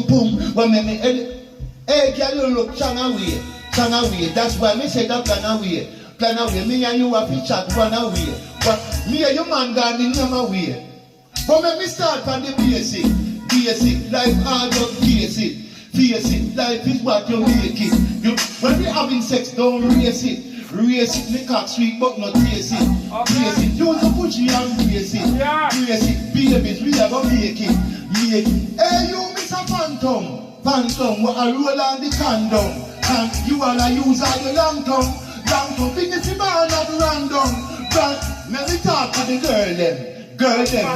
pum pum. When me hey girl, you look strong away. That's why me say that plan away. Me and you have to chat run away. But me and your man gone in your way. But let me start from the basic. Life hard up, face it. Life is what you make it. When we having sex, don't race it. Me cock sweet but not taste it. Taste it. Use a pushy and race it. Race it. Babies, we never make it. Hey, you miss a phantom. What a roll on the condom. And you all a use all your long tongue. Big if you born up random. But let me talk to the girl them.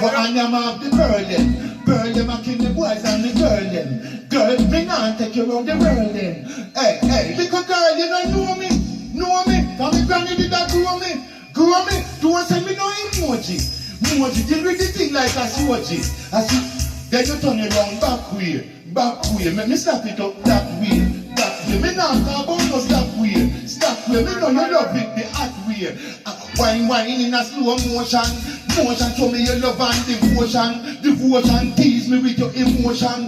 What I am of the girl them I kill the boys and the girl them. Girl, me not take you around the world them. Hey, little girl, you don't know me. Cause me granny did that grow me. Don't send me no emoji. Deal with the thing like a swordgy. I see, then you turn it around back way. Make me snap it up that way. Me not talk about no stop way. Me know you love it the hot way. Wine in a slow motion. Show me your love and devotion. Tease me with your emotion.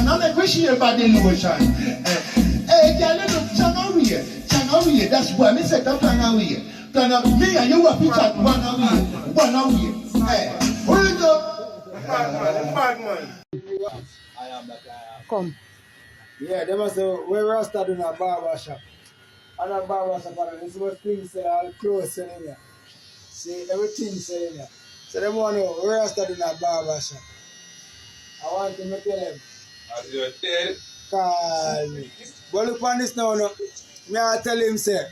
I make we share body lotion. Hey girl, you look chang away. That's why me set a plan away. Me and you have to chat one away. Hey, hold up. Bad man. Come. Yeah, they must say, we're rasta doing a barber shop. And a barber shop, and this is what things say, all clothes selling here. See, everything selling here. So they want to know, we're rasta doing a barber shop. I want them to tell them. As you tell. Call me. But look on this now, no. Me I tell him, say,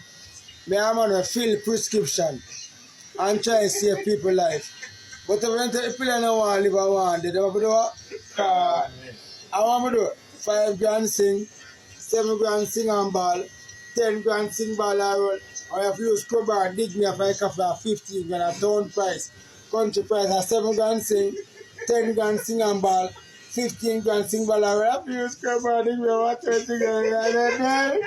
me I'm on a fill prescription and try to save people's life. But if people don't want to live, I want to do what? Call me. I want to do 5 grand sing, 7 grand sing and ball, 10 grand sing ball and roll. I have to use scrubber and dig me if I can for 15 grand a town price. Country price at 7 grand sing, 10 grand sing and ball, 15 grand sing ball and roll. I have to use scrubber and dig me for 20 grand.